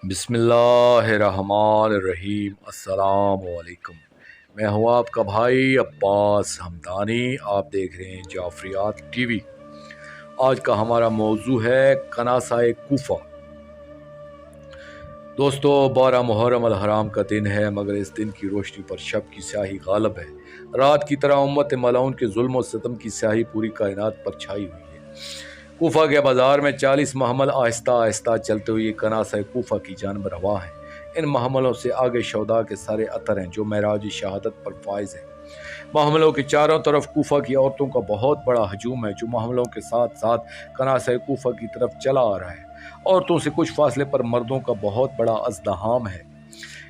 بسم اللہ الرحمن الرحیم۔ السلام علیکم۔ میں ہوں آپ کا بھائی عباس ہمدانی، آپ دیکھ رہے ہیں جعفریات ٹی وی۔ آج کا ہمارا موضوع ہے کناسۂ کوفہ۔ دوستو، 12 محرم الحرام کا دن ہے، مگر اس دن کی روشنی پر شب کی سیاہی غالب ہے۔ رات کی طرح امت ملعون کے ظلم و ستم کی سیاہی پوری کائنات پر چھائی ہوئی ہے۔ کوفہ کے بازار میں 40 محمل آہستہ آہستہ چلتے ہوئے کناسۂ کوفہ کی جانب رواں ہیں۔ ان محملوں سے آگے شہداء کے سارے اثر ہیں جو معراج شہادت پر فائز ہیں۔ محملوں کے چاروں طرف کوفہ کی عورتوں کا بہت بڑا ہجوم ہے جو محملوں کے ساتھ ساتھ کناسۂ کوفہ کی طرف چلا آ رہا ہے۔ عورتوں سے کچھ فاصلے پر مردوں کا بہت بڑا ازدحام ہے۔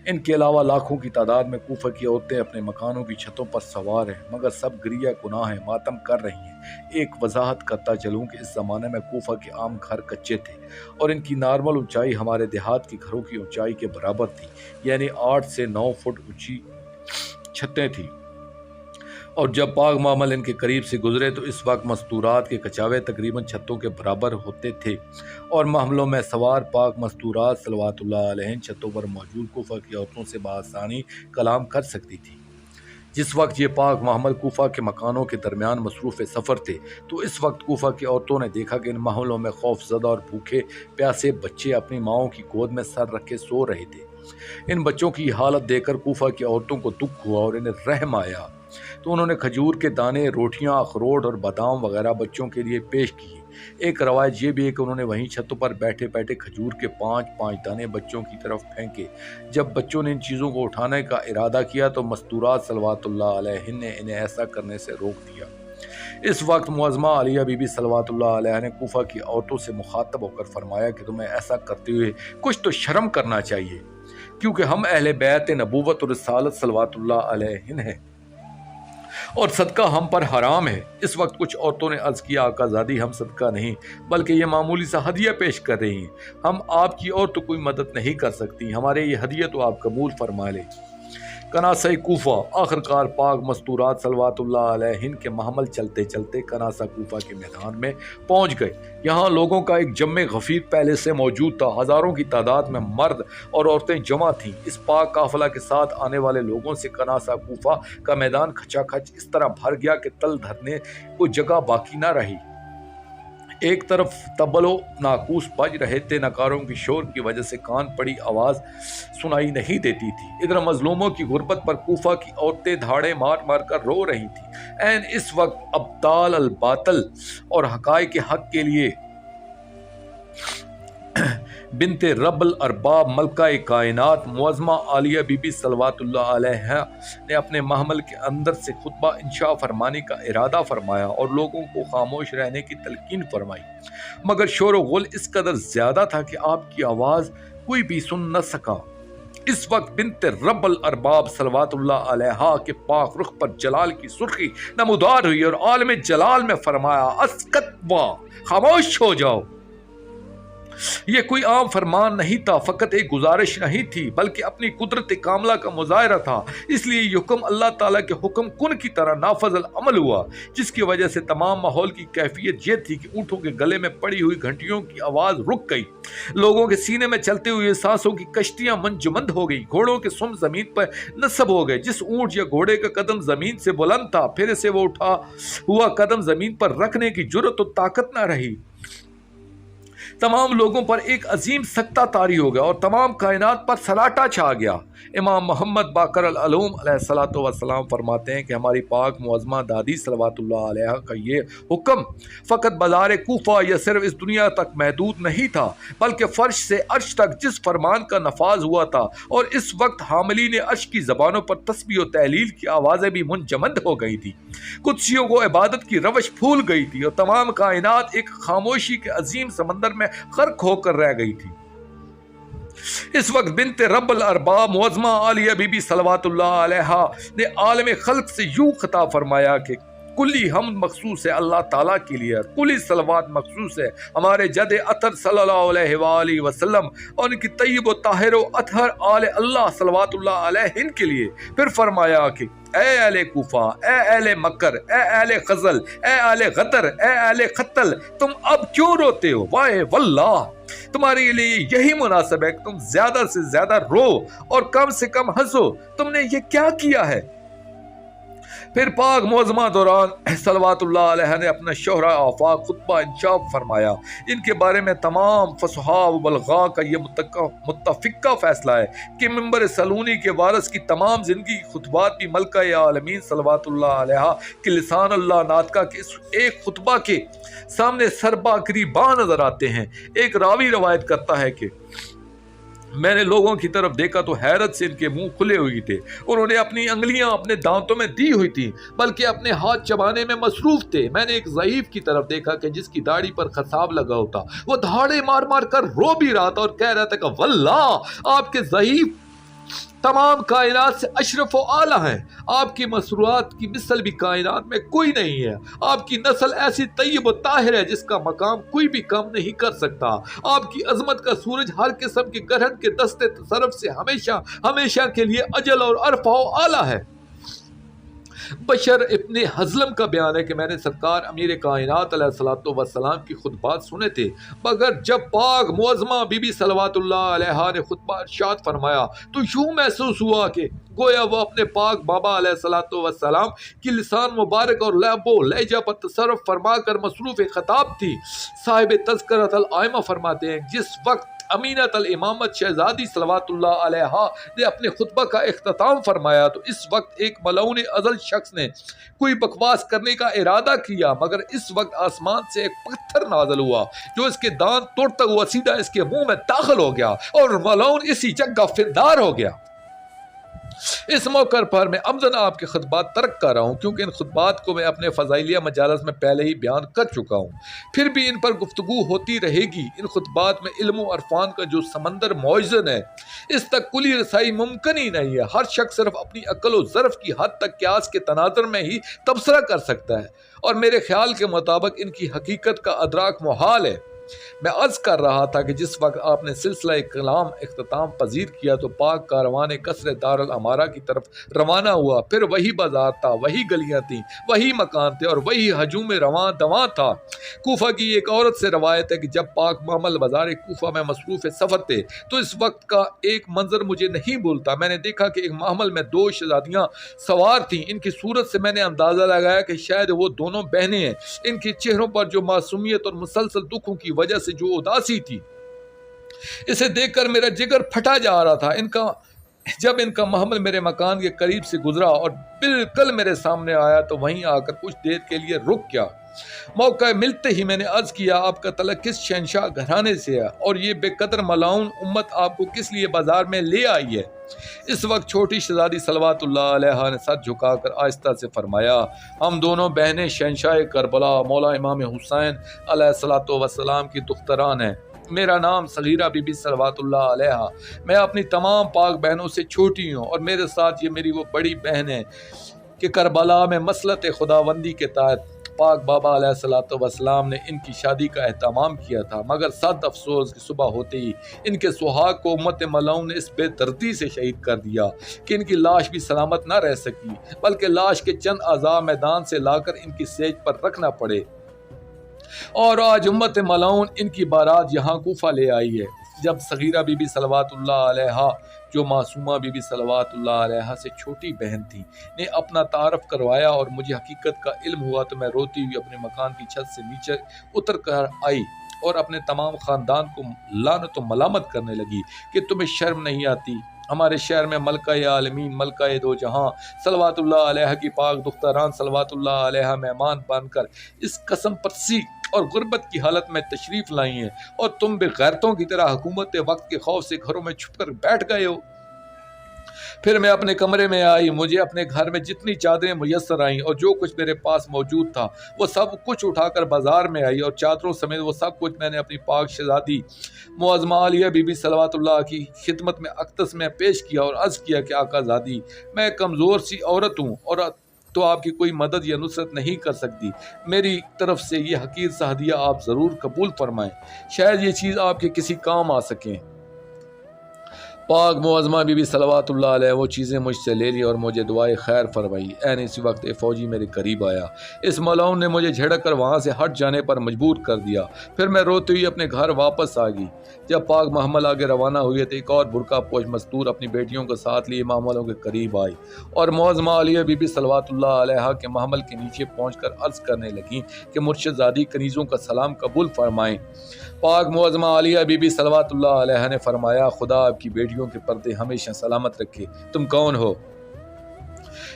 ان کے علاوہ لاکھوں کی تعداد میں کوفہ کی عورتیں اپنے مکانوں کی چھتوں پر سوار ہیں، مگر سب گریہ گناہ ہیں، ماتم کر رہی ہیں۔ ایک وضاحت کرتا چلوں کہ اس زمانے میں کوفہ کے عام گھر کچے تھے اور ان کی نارمل اونچائی ہمارے دیہات کے گھروں کی اونچائی کے برابر تھی، یعنی 8 سے 9 فٹ اونچی چھتیں تھیں۔ اور جب پاک معمل ان کے قریب سے گزرے تو اس وقت مستورات کے کچاوے تقریباً چھتوں کے برابر ہوتے تھے، اور محملوں میں سوار پاک مستورات صلوات اللہ علیہن چھتوں پر موجود کوفہ کی عورتوں سے بآسانی کلام کر سکتی تھی۔ جس وقت یہ پاک محمل کوفہ کے مکانوں کے درمیان مصروف سفر تھے تو اس وقت کوفہ کی عورتوں نے دیکھا کہ ان محلوں میں خوف زدہ اور بھوکے پیاسے بچے اپنی ماؤں کی گود میں سر رکھے سو رہے تھے۔ ان بچوں کی حالت دیکھ کر کوفہ کی عورتوں کو دکھ ہوا اور انہیں رحم آیا، تو انہوں نے کھجور کے دانے، روٹیاں، اخروٹ اور بادام وغیرہ بچوں کے لیے پیش کیے۔ ایک روایت یہ بھی ہے کہ انہوں نے وہیں چھتوں پر بیٹھے بیٹھے کھجور کے 5 دانے بچوں کی طرف پھینکے۔ جب بچوں نے ان چیزوں کو اٹھانے کا ارادہ کیا تو مستورات صلوات اللہ علیہن نے انہیں ایسا کرنے سے روک دیا۔ اس وقت معظمہ عالیہ بی بی صلوات اللہ علیہ نے کوفہ کی عورتوں سے مخاطب ہو کر فرمایا کہ تمہیں ایسا کرتے ہوئے کچھ تو شرم کرنا چاہیے، کیونکہ ہم اہل بیت نبوت اور رسالت صلوات اللہ علیہن ہیں اور صدقہ ہم پر حرام ہے۔ اس وقت کچھ عورتوں نے عرض کیا، آقا زادی، ہم صدقہ نہیں بلکہ یہ معمولی سا ہدیہ پیش کر رہی ہیں، ہم آپ کی اور تو کوئی مدد نہیں کر سکتی، ہمارے یہ ہدیہ تو آپ قبول فرما لیں۔ کناسۂ کوفہ آخرکار پاک مستورات صلوات اللہ علیہن کے محمل چلتے چلتے کناسہ کوفہ کے میدان میں پہنچ گئے۔ یہاں لوگوں کا ایک جمع غفیر پہلے سے موجود تھا، ہزاروں کی تعداد میں مرد اور عورتیں جمع تھیں۔ اس پاک قافلہ کے ساتھ آنے والے لوگوں سے کناسہ کوفہ کا میدان کھچا کھچ اس طرح بھر گیا کہ تل دھرنے کو جگہ باقی نہ رہی۔ ایک طرف طبل و ناقوس بج رہے تھے، نکاروں کی شور کی وجہ سے کان پڑی آواز سنائی نہیں دیتی تھی۔ ادھر مظلوموں کی غربت پر کوفہ کی عورتیں دھاڑے مار مار کر رو رہی تھیں۔ این اس وقت ابطال الباطل اور حقائق حق کے لیے بنت رب الارباب ملکہ کائنات معظمہ عالیہ بی بی صلوات اللہ علیہ نے اپنے محمل کے اندر سے خطبہ انشاء فرمانے کا ارادہ فرمایا اور لوگوں کو خاموش رہنے کی تلقین فرمائی، مگر شور و غل اس قدر زیادہ تھا کہ آپ کی آواز کوئی بھی سن نہ سکا۔ اس وقت بنت رب الارباب صلوات اللہ علیہ کے پاک رخ پر جلال کی سرخی نمودار ہوئی اور عالم جلال میں فرمایا، اسکت وا، خاموش ہو جاؤ۔ یہ کوئی عام فرمان نہیں تھا، فقط ایک گزارش نہیں تھی بلکہ اپنی قدرت کاملہ کا مظاہرہ تھا۔ اس لیے یہ حکم اللہ تعالیٰ کے حکم کن کی طرح نافذ العمل ہوا، جس کی وجہ سے تمام ماحول کی کیفیت یہ تھی کہ اونٹوں کے گلے میں پڑی ہوئی گھنٹیوں کی آواز رک گئی، لوگوں کے سینے میں چلتے ہوئے سانسوں کی کشتیاں منجمد ہو گئی، گھوڑوں کے سم زمین پر نصب ہو گئے۔ جس اونٹ یا گھوڑے کا قدم زمین سے بلند تھا پھر اسے وہ اٹھا ہوا قدم زمین پر رکھنے کی جرأت و طاقت نہ رہی۔ تمام لوگوں پر ایک عظیم سکتہ طاری ہو گیا اور تمام کائنات پر سناٹا چھا گیا۔ امام محمد باقر العلوم علیہ الصلوۃ والسلام فرماتے ہیں کہ ہماری پاک معظمہ دادی صلوات اللہ علیہ کا یہ حکم فقط بازار کوفہ یا صرف اس دنیا تک محدود نہیں تھا، بلکہ فرش سے عرش تک جس فرمان کا نفاذ ہوا تھا، اور اس وقت حاملین عرش کی زبانوں پر تسبیح و تحلیل کی آوازیں بھی منجمد ہو گئی تھی، قدسیوں کو عبادت کی روش پھول گئی تھی اور تمام کائنات ایک خاموشی کے عظیم سمندر میں غرق ہو کر رہ گئی تھی۔ اس وقت بنت رب الارباب معظمہ عالیہ بی بی صلوات اللہ علیہ نے عالم خلق سے یوں خطاب فرمایا کہ کلی حمد مخصوص ہے اللہ تعالیٰ کے لیے، کلی صلوات مخصوص ہے ہمارے جد اطہر صلی اللہ علیہ وآلہ وسلم اور ان کی طیب و طاہر و اطہر آل اللہ صلوات اللہ علیہ کے لیے۔ پھر فرمایا کہ اے اہل کوفہ، اے اہل مکر، اے اہل خزل، اے اہل غدر، اے اہل قتل، تم اب کیوں روتے ہو؟ واہ واللہ، تمہارے لیے یہی مناسب ہے کہ تم زیادہ سے زیادہ رو اور کم سے کم ہنسو۔ تم نے یہ کیا کیا ہے؟ پھر پاک معظمہ دوران صلوات اللہ علیہ نے اپنا شہرہ آفاق خطبہ انشاف فرمایا۔ ان کے بارے میں تمام فصحاء و بلغاء کا یہ متفقہ فیصلہ ہے کہ منبر سلونی کے وارث کی تمام زندگی خطبات بھی ملکہ عالمین صلوات اللہ علیہ کے لسان اللہ ناطقہ کے اس ایک خطبہ کے سامنے سربا قریباں نظر آتے ہیں۔ ایک راوی روایت کرتا ہے کہ میں نے لوگوں کی طرف دیکھا تو حیرت سے ان کے منہ کھلے ہوئے تھے، انہوں نے اپنی انگلیاں اپنے دانتوں میں دی ہوئی تھی، بلکہ اپنے ہاتھ چبانے میں مصروف تھے۔ میں نے ایک ضعیف کی طرف دیکھا کہ جس کی داڑھی پر خطاب لگا ہوتا، وہ دھاڑے مار مار کر رو بھی رہا تھا اور کہہ رہا تھا کہ واللہ آپ کے ضعیف تمام کائنات سے اشرف و اعلیٰ ہیں، آپ کی مسروعات کی مثل بھی کائنات میں کوئی نہیں ہے، آپ کی نسل ایسی طیب و طاہر ہے جس کا مقام کوئی بھی کم نہیں کر سکتا، آپ کی عظمت کا سورج ہر قسم کے گرہن کے دستے تصرف سے ہمیشہ ہمیشہ کے لیے اجل اور ارفع و اعلیٰ ہے۔ بشر ابن حزلم کا بیان ہے کہ میں نے سرکار امیر کائنات علیہ الصلوۃ والسلام کی خطبات سنے تھے، مگر جب پاک معظمہ بی بی صلوات اللہ علیہ نے خطبہ ارشاد فرمایا تو یوں محسوس ہوا کہ گویا وہ اپنے پاک بابا علیہ الصلوۃ والسلام کی لسان مبارک اور لب و لہجہ پر تصرف فرما کر مصروف خطاب تھی۔ صاحب تذکرۃ الائمہ فرماتے ہیں جس وقت امینت الامامت شہزادی صلوات اللہ علیہ نے اپنے خطبہ کا اختتام فرمایا تو اس وقت ایک ملعون ازل شخص نے کوئی بکواس کرنے کا ارادہ کیا، مگر اس وقت آسمان سے ایک پتھر نازل ہوا جو اس کے دانت توڑتا ہوا سیدھا اس کے منہ میں داخل ہو گیا اور ملعون اسی جگہ فردار ہو گیا۔ اس موقع پر میں عمدن آپ کے خطبات ترک کر رہا ہوں کیونکہ ان خطبات کو میں اپنے فضائلیہ مجالس میں پہلے ہی بیان کر چکا ہوں، پھر بھی ان پر گفتگو ہوتی رہے گی۔ ان خطبات میں علم و عرفان کا جو سمندر موزن ہے اس تک کلی رسائی ممکن ہی نہیں ہے۔ ہر شخص صرف اپنی عقل و ظرف کی حد تک قیاس کے تناظر میں ہی تبصرہ کر سکتا ہے، اور میرے خیال کے مطابق ان کی حقیقت کا ادراک محال ہے۔ میں عرض کر رہا تھا کہ جس وقت آپ نے سلسلہ کلام اختتام پذیر کیا تو پاک کاروان قصر دار الامارہ کی طرف روانہ ہوا، پھر وہی بازار تھا، وہی گلیاں تھیں، وہی مکان تھے اور وہی ہجوم رواں دواں تھا۔ کوفہ کی ایک عورت سے روایت ہے کہ جب پاک معمل بازار کوفہ میں مصروف سفر تھے تو اس وقت کا ایک منظر مجھے نہیں بھولتا۔ میں نے دیکھا کہ ایک معمل میں دو شہزادیاں سوار تھیں، ان کی صورت سے میں نے اندازہ لگایا کہ شاید وہ دونوں بہنیں ہیں۔ ان کے چہروں پر جو معصومیت اور مسلسل دکھوں کی وجہ سے جو اداسی تھی، اسے دیکھ کر میرا جگر پھٹا جا رہا تھا۔ جب ان کا محمل میرے مکان کے قریب سے گزرا اور بالکل میرے سامنے آیا تو وہیں آ کر کچھ دیر کے لیے رک گیا۔ موقع ملتے ہی میں نے عرض کیا آپ کا تعلق کس شہنشاہ گھرانے سے ہے اور یہ بے قدر ملعون امت آپ کو کس لیے بازار میں لے آئی ہے؟ اس وقت چھوٹی شہزادی صلوات اللہ علیہ نے سر جھکا کر آہستہ سے فرمایا ہم دونوں بہنیں شہنشاہ کربلا مولا امام حسین علیہ الصلوۃ والسلام کی دختران ہیں۔ میرا نام صغیرہ بی بی صلوات اللہ علیہ، میں اپنی تمام پاک بہنوں سے چھوٹی ہوں اور میرے ساتھ یہ میری وہ بڑی بہن ہے کہ کربلا میں مسلط خداوندی کے تحت پاک بابا علیہ الصلوۃ والسلام نے ان کی شادی کا اہتمام کیا تھا، مگر صد افسوس کہ صبح ہوتے ہی ان کے سہاگ کو امت ملعون نے اس بے دردی سے شہید کر دیا کہ ان کی لاش بھی سلامت نہ رہ سکی، بلکہ لاش کے چند اعضاء میدان سے لا کر ان کی سیج پر رکھنا پڑے، اور آج امت ملعون ان کی بارات یہاں کوفہ لے آئی ہے۔ جب صغیرہ بی بی صلوات اللہ علیہ جو معصومہ بی بی صلوات اللہ علیہ سے چھوٹی بہن تھی نے اپنا تعارف کروایا اور مجھے حقیقت کا علم ہوا تو میں روتی ہوئی اپنے مکان کی چھت سے نیچے اتر کر آئی اور اپنے تمام خاندان کو لعنت و ملامت کرنے لگی کہ تمہیں شرم نہیں آتی؟ ہمارے شہر میں ملکہ عالمین ملکہ دو جہاں صلوات اللہ علیہ کی پاک دختران صلوات اللہ علیہ مہمان بن کر اس قسم پرسی اور غربت کی حالت میں تشریف لائی ہیں اور تم بے غیرتوں کی طرح حکومت وقت کے خوف سے گھروں میں چھپ کر بیٹھ گئے ہو۔ پھر میں اپنے کمرے میں آئی، مجھے اپنے گھر میں جتنی چادریں میسر آئیں اور جو کچھ میرے پاس موجود تھا وہ سب کچھ اٹھا کر بازار میں آئی اور چادروں سمیت وہ سب کچھ میں نے اپنی پاک شہزادی معظمہ عالیہ بی بی صلوات اللہ کی خدمت میں اقدس میں پیش کیا اور عرض کیا کہ آقا زادی میں کمزور سی عورت ہوں اور تو آپ کی کوئی مدد یا نصرت نہیں کر سکتی۔ میری طرف سے یہ حقیر سا ہدیہ آپ ضرور قبول فرمائیں، شاید یہ چیز آپ کے کسی کام آ سکیں۔ پاک معظمہ بی بی صلوات اللہ علیہ وہ چیزیں مجھ سے لے لی اور مجھے دعائے خیر فرمائی۔ عین اسی وقت ایک فوجی میرے قریب آیا۔ اس ملعون نے مجھے جھڑک کر وہاں سے ہٹ جانے پر مجبور کر دیا۔ پھر میں روتے ہوئی اپنے گھر واپس آ گئی۔ جب پاک محمل آگے روانہ ہوئے تو ایک اور برقع پوش مستور اپنی بیٹیوں کو ساتھ لیے محملوں کے قریب آئی اور معظمہ عالیہ بی بی صلوات اللہ علیہ کے محمل کے نیچے پہنچ کر عرض کرنے لگیں کہ مرشد زادی کنیزوں کا سلام قبول فرمائیں۔ پاک معظمہ عالیہ بی بی صلوات اللہ علیہ نے فرمایا، خدا آپ کی بیٹیوں کے پردے ہمیشہ سلامت رکھے، تم کون ہو؟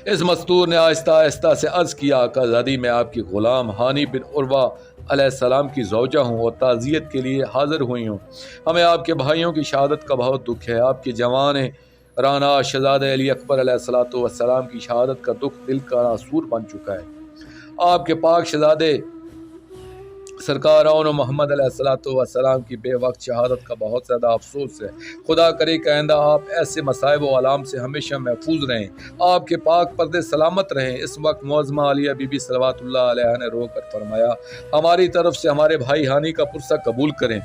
اس مستور نے آہستہ آہستہ سے عرض کیا، آقا زادی میں آپ کی غلام ہانی بن عروہ علیہ السلام کی زوجہ ہوں اور تعزیت کے لیے حاضر ہوئی ہوں۔ ہمیں آپ کے بھائیوں کی شہادت کا بہت دکھ ہے۔ آپ کے جوان رانا شہزادہ علی اکبر علیہ السلام کی شہادت کا دکھ دل کا ناسور بن چکا ہے۔ آپ کے پاک شہزادے سرکار اون محمد علیہ السلام کی بے وقت شہادت کا بہت زیادہ افسوس ہے۔ خدا کرے کہ آئندہ آپ ایسے مصائب و آلام سے ہمیشہ محفوظ رہیں، آپ کے پاک پردے سلامت رہیں۔ اس وقت معظمہ عالیہ بی بی صلوات اللہ علیہ نے رو کر فرمایا، ہماری طرف سے ہمارے بھائی ہانی کا پرسہ قبول کریں،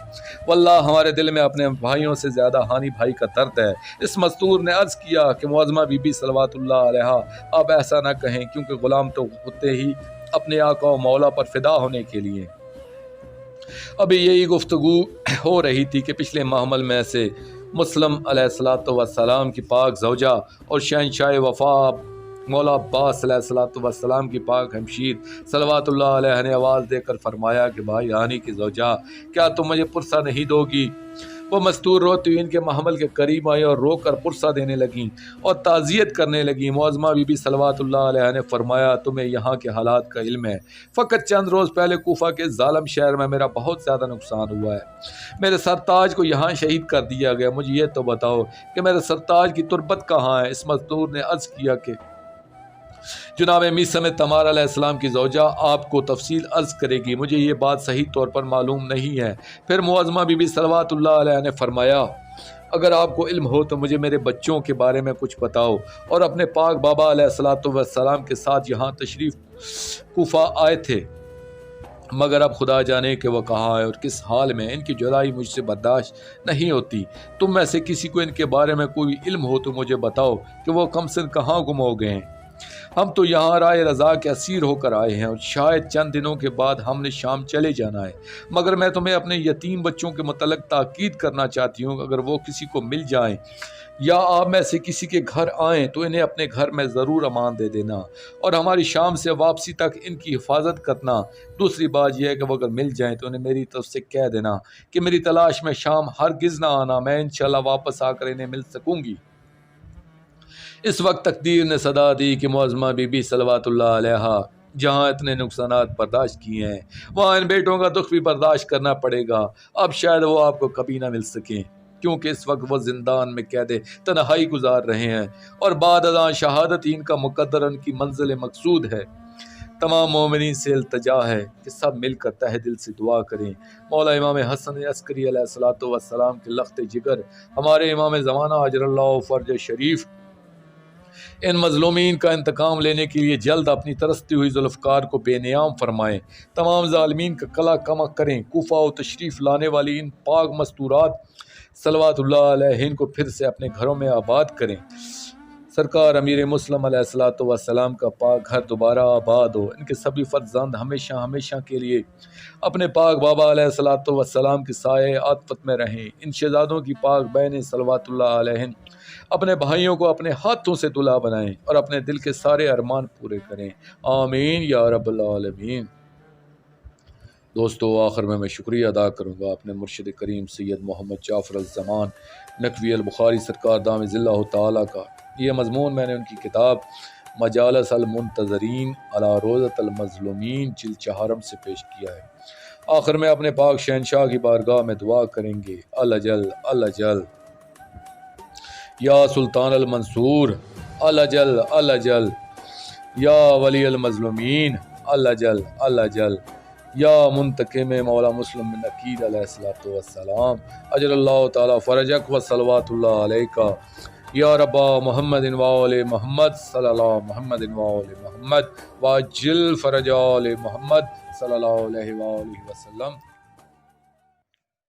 واللہ ہمارے دل میں اپنے بھائیوں سے زیادہ ہانی بھائی کا درد ہے۔ اس مستور نے عرض کیا کہ معظمہ بی بی صلوات اللہ علیہ آپ ایسا نہ کہیں، کیونکہ غلام تو ہوتے ہی اپنے آقا و مولا پر فدا ہونے کے لیے۔ ابھی یہی گفتگو ہو رہی تھی کہ پچھلے محمل میں سے مسلم علیہ السلام کی پاک زوجہ اور شہنشاہ وفا مولا عباس علیہ السلام کی پاک ہمشیر صلوات اللہ علیہ نے آواز دے کر فرمایا کہ بھائی ہانی کی زوجہ، کیا تم مجھے پرسہ نہیں دو گی؟ وہ مستور روتی ہوئی ان کے محمل کے قریب آئی اور رو کر پرسہ دینے لگیں اور تعزیت کرنے لگیں۔ معظمہ بی بی صلوات اللہ علیہ نے فرمایا، تمہیں یہاں کے حالات کا علم ہے، فقط چند روز پہلے کوفہ کے ظالم شہر میں میرا بہت زیادہ نقصان ہوا ہے، میرے سرتاج کو یہاں شہید کر دیا گیا، مجھے یہ تو بتاؤ کہ میرے سرتاج کی تربت کہاں ہے؟ اس مستور نے عرض کیا کہ جناب میثم تمار علیہ السلام کی زوجہ آپ کو تفصیل عرض کرے گی، مجھے یہ بات صحیح طور پر معلوم نہیں ہے۔ پھر معظمہ بی بی صلوات اللہ علیہ نے فرمایا، اگر آپ کو علم ہو تو مجھے میرے بچوں کے بارے میں کچھ بتاؤ، اور اپنے پاک بابا علیہ السلام کے ساتھ یہاں تشریف کوفہ آئے تھے، مگر اب خدا جانے کہ وہ کہاں ہے اور کس حال میں، ان کی جدائی مجھ سے برداشت نہیں ہوتی۔ تم میں سے کسی کو ان کے بارے میں کوئی علم ہو تو مجھے بتاؤ کہ وہ کمسن کہاں گم ہو گئے ہیں۔ ہم تو یہاں رائے رضا کے اسیر ہو کر آئے ہیں اور شاید چند دنوں کے بعد ہم نے شام چلے جانا ہے، مگر میں تمہیں اپنے یتیم بچوں کے متعلق تاکید کرنا چاہتی ہوں، اگر وہ کسی کو مل جائیں یا آپ میں سے کسی کے گھر آئیں تو انہیں اپنے گھر میں ضرور امان دے دینا اور ہماری شام سے واپسی تک ان کی حفاظت کرنا۔ دوسری بات یہ ہے کہ وہ اگر مل جائیں تو انہیں میری طرف سے کہہ دینا کہ میری تلاش میں شام ہرگز نہ آنا، میں انشاءاللہ واپس آ کر انہیں مل سکوں گی۔ اس وقت تقدیر نے صدا دی کہ معظمہ بی بی صلوات اللہ علیہ جہاں اتنے نقصانات برداشت کیے ہیں، وہاں ان بیٹوں کا دکھ بھی برداشت کرنا پڑے گا۔ اب شاید وہ آپ کو کبھی نہ مل سکیں، کیونکہ اس وقت وہ زندان میں قید تنہائی گزار رہے ہیں اور بعد ازاں شہادت ان کا مقدر ان کی منزل مقصود ہے۔ تمام مومنین سے التجا ہے کہ سب مل کر تہ دل سے دعا کریں، مولا امام حسن عسکری علیہ السلام کے لخت جگر، ہمارے امام زمانہ اجر اللہ فرج شریف، ان مظلومین کا انتقام لینے کے لیے جلد اپنی ترستی ہوئی ذوالفقار کو بے نیام فرمائیں، تمام ظالمین کا کلا کما کریں، کوفہ و تشریف لانے والی ان پاک مستورات صلوات اللہ علیہ ان کو پھر سے اپنے گھروں میں آباد کریں۔ سرکار امیر مسلم علیہ السلام کا پاک گھر دوبارہ آباد ہو، ان کے سبھی فرزند ہمیشہ ہمیشہ کے لیے اپنے پاک بابا علیہ السلام کے سائے عاطفت میں رہیں، ان شہزادوں کی پاک بہنیں صلوات اللہ علیہن اپنے بھائیوں کو اپنے ہاتھوں سے دلہا بنائیں اور اپنے دل کے سارے ارمان پورے کریں، آمین یا رب العالمین۔ دوستو، آخر میں شکریہ ادا کروں گا اپنے مرشد کریم سید محمد جعفر الزمان نقوی البخاری سرکار دامِ اللہ تعالیٰ کا۔ یہ مضمون میں نے ان کی کتاب مجالس المنتظرین علی روضۃ المظلومین جلد 4 سے پیش کیا ہے۔ آخر میں اپنے پاک شہنشاہ کی بارگاہ میں دعا کریں گے، الجل الجل یا سلطان المنصور، الجل الجل یا ولی المظلومین، الجل الجل یا منتقم مولا مسلم بن عقیل علیہ السلام، اجر اللہ تعالیٰ فرجک و صلوات اللہ علیکہ یا رب محمد و آل محمد صلی اللہ محمد و آل محمد واجل فرج آل محمد صلی اللہ علیہ وآلہ وسلم.